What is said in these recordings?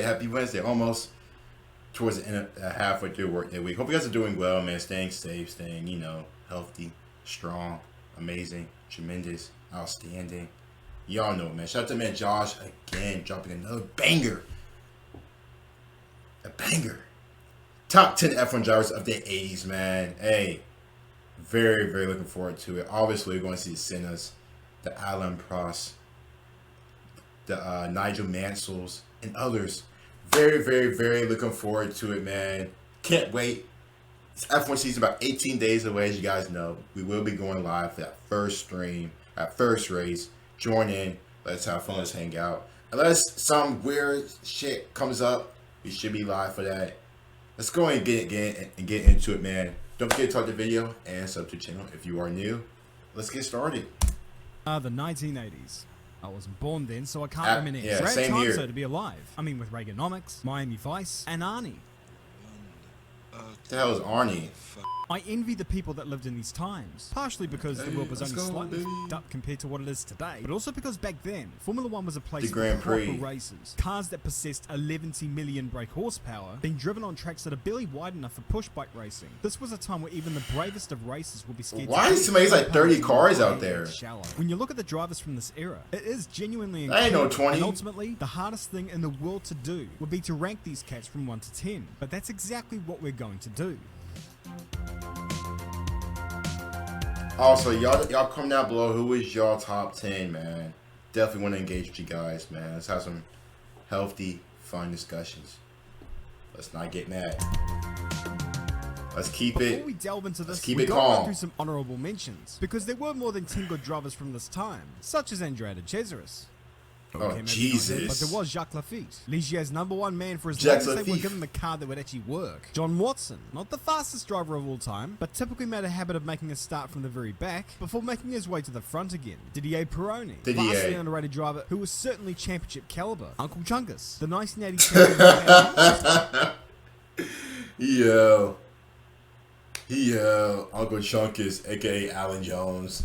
Happy Wednesday. Almost towards the end of halfway through workday week. Hope you guys are doing well, man. Staying safe, staying, healthy, strong, amazing, tremendous, outstanding. Y'all know, man. Shout out to man Josh again, dropping another banger. A banger. Top 10 F1 drivers of the 80s, man. Hey, very, very looking forward to it. Obviously, we're going to see the Sennas, the Alain Prost, the Nigel Mansells, and others. Very, very, very looking forward to it, man. Can't wait. It's F1 season about 18 days away, as you guys know. We will be going live for that first stream, that first race. Join in. Let's have fun. Let's hang out. Unless some weird shit comes up, we should be live for that. Let's go and get into it, man. Don't forget to like the video and sub to the channel if you are new. Let's get started. The 1980s. I wasn't born then, so I can't reminisce. Yeah, Great same time, here. so to be alive. I mean, with Reaganomics, Miami Vice, and Arnie. What the hell is Arnie? I envy the people that lived in these times, partially because the world was let's only go, slightly baby. f***ed up compared to what it is today, but also because back then, Formula 1 was a place The for Grand proper Prix. races. Cars that possessed 11 million brake horsepower, being driven on tracks that are barely wide enough for push bike racing. This was a time where even the bravest of racers would be scared Why to is somebody's like 30 cars out and there? shallow. When you look at the drivers from this era, it is genuinely That ain't no incredible. 20. And ultimately, the hardest thing in the world to do would be to rank these cats from 1 to 10. But that's exactly what we're going to do. Also, y'all comment down below who is y'all top 10, man. Definitely want to engage with you guys, man. Let's have some healthy, fun discussions. Let's not get mad. Let's keep Before it. we delve into this, keep we it got to run calm. through some honourable mentions, because there were more than 10 good drivers from this time, such as Andrea de Cesaris. Oh, maybe not Jesus. him, but there was Jacques Lafitte, Ligier's #1 man for as Jacques long as they were Lafitte. given the car that would actually work. John Watson, not the fastest driver of all time, but typically made a habit of making a start from the very back before making his way to the front again. Didier Pironi, Didier. vastly underrated driver who was certainly championship caliber. Uncle Chungus, the 1980 Yo, Uncle Chunkus, aka Alan Jones.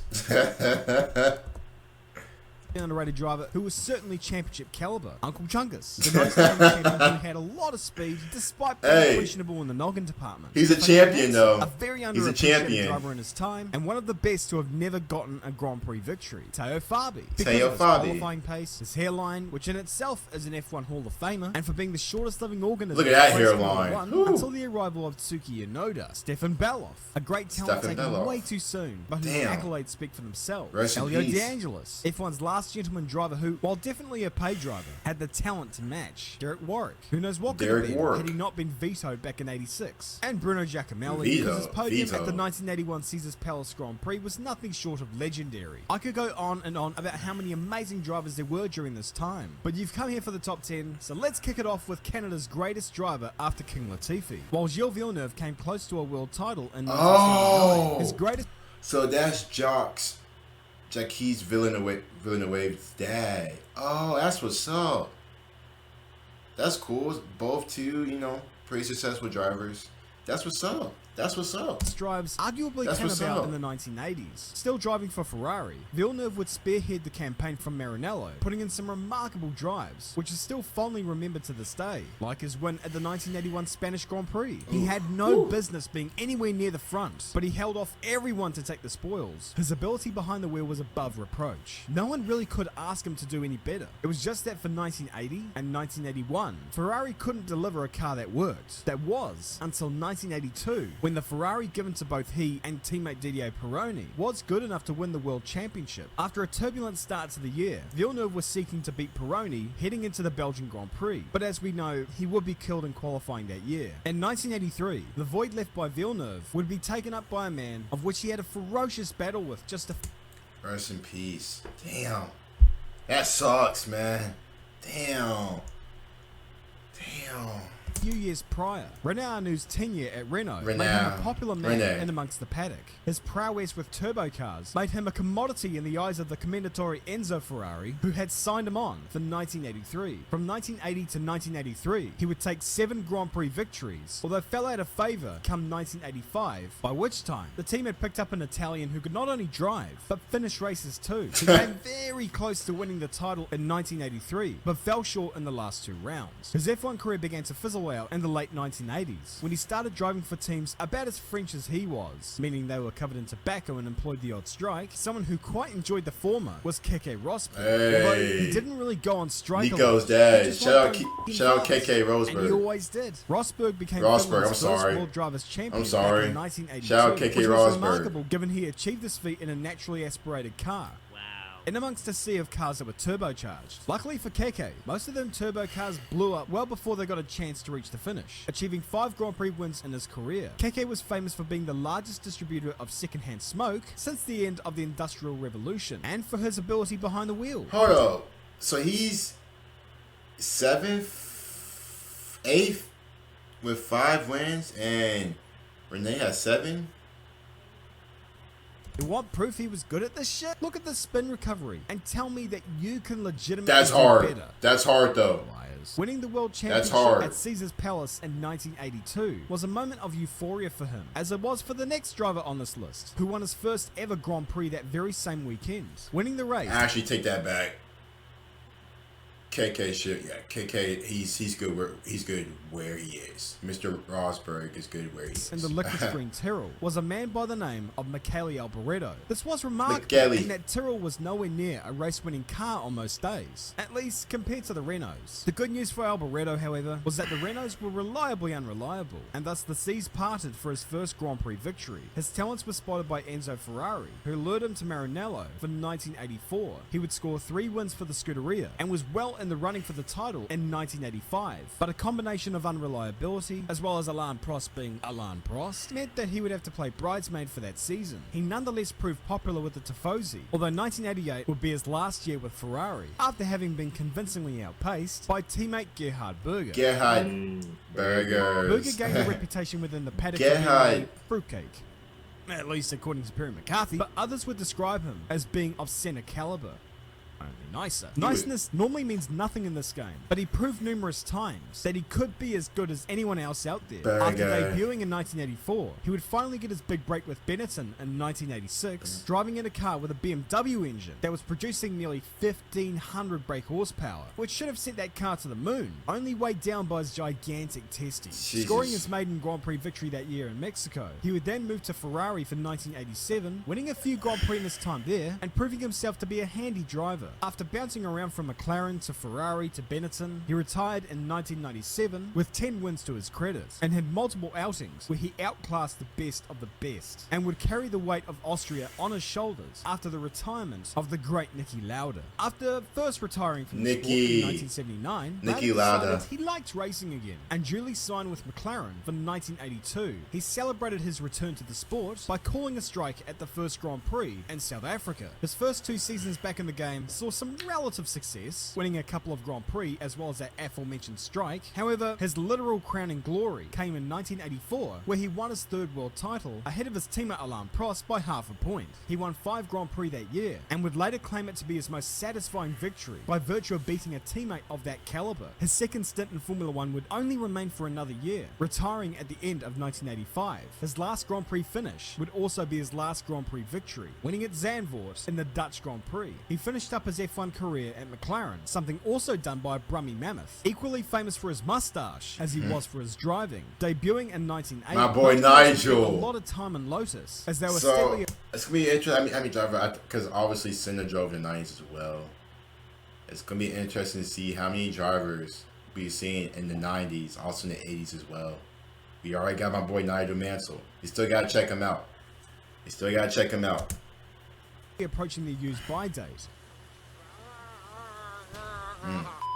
underrated driver who was certainly championship caliber. Uncle Chungus, the 1980 champion who had a lot of speed despite being questionable in the noggin department. He's a champion, though. A very He's a underappreciated champion. driver in his time, and one of the best to have never gotten a Grand Prix victory. Teo Fabi. Because Teo of his Fabi. qualifying pace, his hairline, which in itself is an F1 Hall of Famer, and for being the shortest living organism. Look at that in Formula hairline. One, Whew. until the arrival of Tsuki Inoda. Stefan Beloff, a great talent Stefan taken Beloff. way too soon, but whose Damn. accolades speak for themselves. Rest in Elio peace. De Angelis, F1's last gentleman driver who, while definitely a pay driver, had the talent to match. Derek Warwick, who knows what could have Derek been Warwick. had he not been vetoed back in '86. And Bruno Giacomelli, Veto, because his podium veto. at the 1981 Caesars Palace Grand Prix was nothing short of legendary. I could go on and on about how many amazing drivers there were during this time, but you've come here for the top 10, so let's kick it off with Canada's greatest driver after King Latifi. While Gilles Villeneuve came close to a world title in 1979, his greatest So that's Jacques Villeneuve's dad. Oh, that's what's up. That's cool. Both two, pretty successful drivers. That's what's up. That's what's up. drives arguably That's came what's about up. in the 1980s. Still driving for Ferrari, Villeneuve would spearhead the campaign from Maranello, putting in some remarkable drives, which is still fondly remembered to this day, like his win at the 1981 Spanish Grand Prix. He had no business being anywhere near the front, but he held off everyone to take the spoils. His ability behind the wheel was above reproach. No one really could ask him to do any better. It was just that for 1980 and 1981, Ferrari couldn't deliver a car that worked. That was until 1982, when the Ferrari given to both he and teammate Didier Pironi was good enough to win the World Championship. After a turbulent start to the year, Villeneuve was seeking to beat Pironi heading into the Belgian Grand Prix, but as we know, he would be killed in qualifying that year. In 1983, the void left by Villeneuve would be taken up by a man of which he had a ferocious battle with just a Rest in peace. Damn. That sucks, man. Damn. few years prior. Rene Arnoux's tenure at Renault made him a popular man in amongst the paddock. His prowess with turbo cars made him a commodity in the eyes of the commendatory Enzo Ferrari, who had signed him on for 1983. From 1980 to 1983, he would take 7 Grand Prix victories, although fell out of favour come 1985, by which time the team had picked up an Italian who could not only drive, but finish races too. He came very close to winning the title in 1983, but fell short in the last 2 rounds. His F1 career began to fizzle out in the late 1980s, when he started driving for teams about as French as he was, meaning they were covered in tobacco and employed the odd strike. Someone who quite enjoyed the former was Keke Rosberg. Although he didn't really go on strike Nico's dad. Shout out KK Rosberg. And he always did. Rosberg became Rosberg, Finland's first World Drivers' Champion back in 1982, Shout out KK which was Rosberg. remarkable given he achieved this feat in a naturally aspirated car. In amongst a sea of cars that were turbocharged. Luckily for Keke, most of them turbo cars blew up well before they got a chance to reach the finish, achieving 5 Grand Prix wins in his career. Keke was famous for being the largest distributor of secondhand smoke since the end of the Industrial Revolution, and for his ability behind the wheel. Hold up. So he's 7th, 8th with 5 wins, and Rene has 7? You want proof he was good at this shit? Look at the spin recovery and tell me that you can legitimately That's do hard. better. That's hard though. Liars. Winning the World That's Championship hard. at Caesar's Palace in 1982 was a moment of euphoria for him, as it was for the next driver on this list, who won his first ever Grand Prix that very same weekend. Winning the race. I actually take that back. KK shit, yeah. KK, he's good where he is. Mr. Rosberg is good where he is. In the liquid green Tyrrell was a man by the name of Michele Alboreto. This was remarkable in that Tyrrell was nowhere near a race-winning car on most days, at least compared to the Renaults. The good news for Alboreto, however, was that the Renaults were reliably unreliable, and thus the seas parted for his first Grand Prix victory. His talents were spotted by Enzo Ferrari, who lured him to Maranello for 1984. He would score 3 wins for the Scuderia, and was well in the running for the title in 1985, but a combination of unreliability as well as Alain Prost being Alain Prost meant that he would have to play bridesmaid for that season. He nonetheless proved popular with the Tifosi, although 1988 would be his last year with Ferrari, after having been convincingly outpaced by teammate Gerhard Berger. Berger gained a reputation within the paddock Gerhard. of fruitcake, at least according to Perry McCarthy, but others would describe him as being of Senna caliber. Only nicer. Niceness normally means nothing in this game, but he proved numerous times that he could be as good as anyone else out there. After debuting in 1984, he would finally get his big break with Benetton in 1986, driving in a car with a BMW engine that was producing nearly 1,500 brake horsepower, which should have sent that car to the moon, only weighed down by his gigantic testes. Scoring his maiden Grand Prix victory that year in Mexico, he would then move to Ferrari for 1987, winning a few Grand Prix in his time there, and proving himself to be a handy driver. After bouncing around from McLaren to Ferrari to Benetton, he retired in 1997 with 10 wins to his credit, and had multiple outings where he outclassed the best of the best, and would carry the weight of Austria on his shoulders after the retirement of the great Niki Lauda. After first retiring from the sport in 1979, Lauda decided he liked racing again, and duly signed with McLaren for 1982. He celebrated his return to the sport by calling a strike at the first Grand Prix in South Africa. His first 2 seasons back in the game saw some relative success, winning a couple of Grand Prix as well as that aforementioned strike. However, his literal crowning glory came in 1984, where he won his 3rd world title ahead of his teammate Alain Prost by half a point. He won 5 Grand Prix that year, and would later claim it to be his most satisfying victory by virtue of beating a teammate of that caliber. His second stint in Formula 1 would only remain for another year, retiring at the end of 1985. His last Grand Prix finish would also be his last Grand Prix victory, winning at Zandvoort in the Dutch Grand Prix. He finished up his F1 career at McLaren, something also done by Brummy Mammoth, equally famous for his mustache as he was for his driving. Debuting in 1980, my boy Nigel. A lot of time in Lotus, as they were so it's gonna be interesting. I mean, driver, because obviously Senna drove in the 90s as well. It's gonna be interesting to see how many drivers we seeing in the 90s, also in the 80s as well. We already got my boy Nigel Mansell. You still gotta check him out. Approaching the use by date.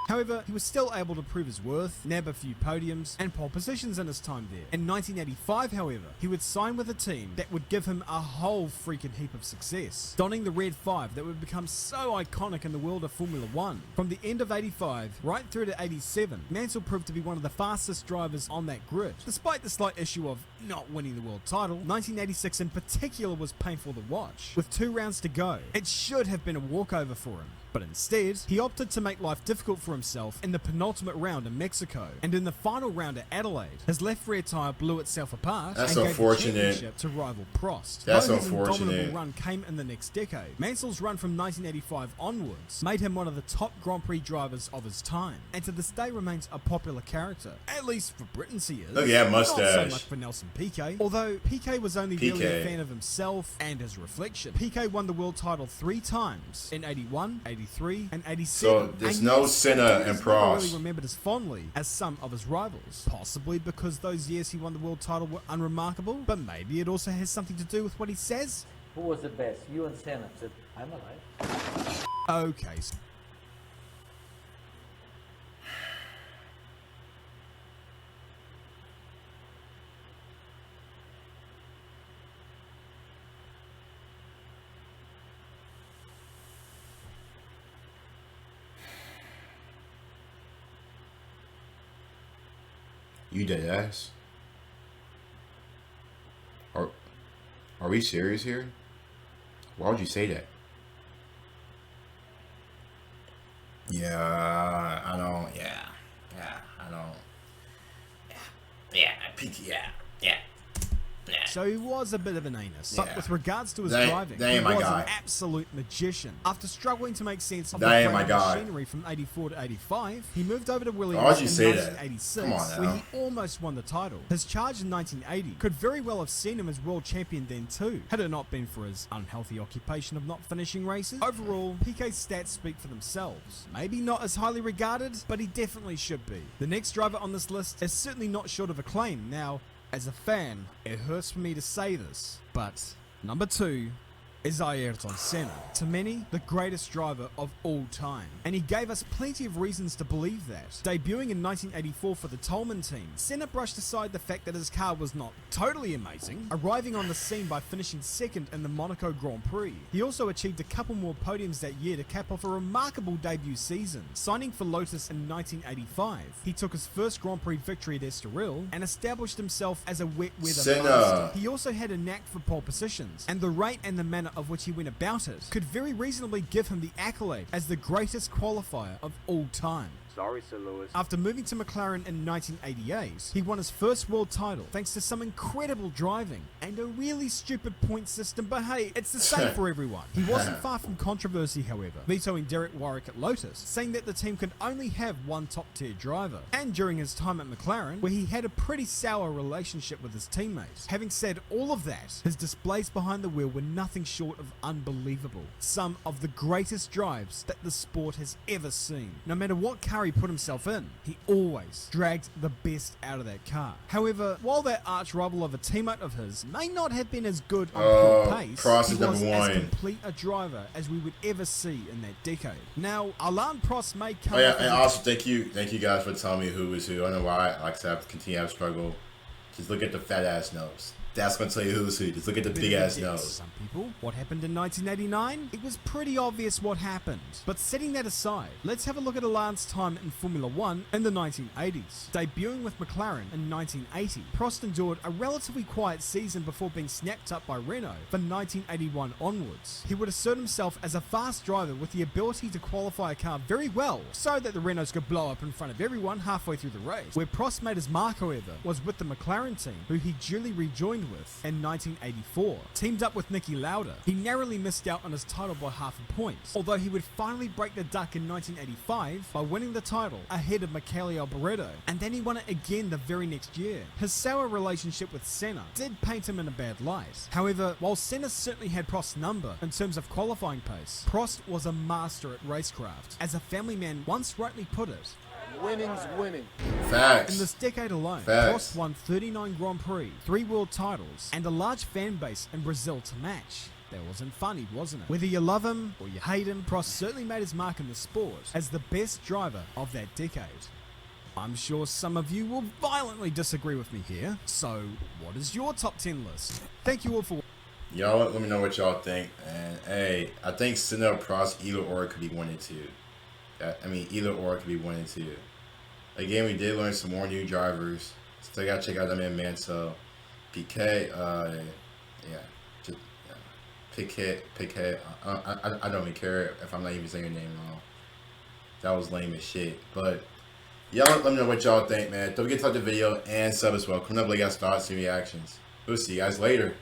However, he was still able to prove his worth, nab a few podiums, and pole positions in his time there. In 1985, however, he would sign with a team that would give him a whole freaking heap of success, donning the Red 5 that would become so iconic in the world of Formula 1. From the end of 85 right through to 87, Mansell proved to be one of the fastest drivers on that grid. Despite the slight issue of not winning the world title, 1986 in particular was painful to watch. With 2 rounds to go, it should have been a walkover for him. But instead, he opted to make life difficult for himself in the penultimate round in Mexico, and in the final round at Adelaide, his left rear tyre blew itself apart That's and unfortunate. gave the championship to rival Prost. That's Though his unfortunate. indomitable run came in the next decade, Mansell's run from 1985 onwards made him one of the top Grand Prix drivers of his time, and to this day remains a popular character. At least for Britons he is. Look at that mustache. Not so much for Nelson Piquet, although Piquet was only really a fan of himself and his reflection. Piquet won the world title 3 times, in 81, 83, and 87. So there's and no yes, Senna Piquet and is never Prost. really remembered as fondly as some of his rivals, possibly because those years he won the world title were unremarkable, but maybe it also has something to do with what he says. Who was the best? You and Senna. Said, I'm alive. Okay. You dead ass? Are we serious here? Why would you say that? Yeah, I don't. Yeah, I don't. Yeah, yeah. So he was a bit of an anus, but Yeah. with regards to his That- driving, that he ain't my was guy. an absolute magician. After struggling to make sense of That the ain't my brand guy. machinery from 84 to 85, he moved over to Williams Why'd you in say that? 1986, Come on now. where he almost won the title. His charge in 1980 could very well have seen him as world champion then too, had it not been for his unhealthy occupation of not finishing races. Overall, Piquet's stats speak for themselves. Maybe not as highly regarded, but he definitely should be. The next driver on this list is certainly not short of acclaim. Now, as a fan, it hurts for me to say this, but number 2 is Ayrton Senna. To many, the greatest driver of all time. And he gave us plenty of reasons to believe that. Debuting in 1984 for the Tolman team, Senna brushed aside the fact that his car was not totally amazing, arriving on the scene by finishing second in the Monaco Grand Prix. He also achieved a couple more podiums that year to cap off a remarkable debut season. Signing for Lotus in 1985, he took his first Grand Prix victory at Estoril and established himself as a wet weather Senna. master. He also had a knack for pole positions, and the rate and the manner of which he went about it could very reasonably give him the accolade as the greatest qualifier of all time. Sorry, Sir Lewis. After moving to McLaren in 1988, he won his first world title thanks to some incredible driving and a really stupid point system, but hey, it's the same for everyone. He wasn't far from controversy, however, vetoing Derek Warwick at Lotus, saying that the team could only have one top-tier driver. And during his time at McLaren, where he had a pretty sour relationship with his teammates. Having said all of that, his displays behind the wheel were nothing short of unbelievable. Some of the greatest drives that the sport has ever seen. No matter what car he put himself in, he always dragged the best out of that car. However, while that arch rival of a teammate of his may not have been as good on pure pace, Prost he is was number as 1. complete a driver as we would ever see in that decade. Now, Alain Prost may come Oh yeah, off and as a also thank you guys for telling me who is who. I don't know why. Like I said, I have to continue to have struggle. Just look at the fat ass nose. That's gonna tell you who's who. Just look at the bit big of a ass dick to nose. some people. What happened in 1989? It was pretty obvious what happened. But setting that aside, let's have a look at Alain's time in Formula 1 in the 1980s. Debuting with McLaren in 1980, Prost endured a relatively quiet season before being snapped up by Renault for 1981 onwards. He would assert himself as a fast driver with the ability to qualify a car very well, so that the Renaults could blow up in front of everyone halfway through the race. Where Prost made his mark, however, was with the McLaren team, who he duly rejoined with in 1984. Teamed up with Niki Lauda, he narrowly missed out on his title by half a point, although he would finally break the duck in 1985 by winning the title ahead of Michele Alboreto, and then he won it again the very next year. His sour relationship with Senna did paint him in a bad light. However, while Senna certainly had Prost's number in terms of qualifying pace, Prost was a master at racecraft. As a family man once rightly put it, Winning's winning. Facts. in this decade alone, Facts. Prost won 39 Grand Prix, 3 world titles, and a large fan base in Brazil to match. That wasn't funny, wasn't it? Whether you love him or you hate him, Prost certainly made his mark in the sport as the best driver of that decade. I'm sure some of you will violently disagree with me here, so what is your top 10 list? Thank you all for Y'all let me know what y'all think. And hey, I think Senna or Prost, either or could be 1 and 2. I mean, either or could be 1 and 2. Again, we did learn some more new drivers. Still gotta check out that man Mansell. PIQUET, PIQUET. I don't even care if I'm not even saying your name wrong. That was lame as shit. But y'all let me know what y'all think, man. Don't forget to like the video and sub as well. Coming up, like, guys, thoughts and reactions. We'll see you guys later.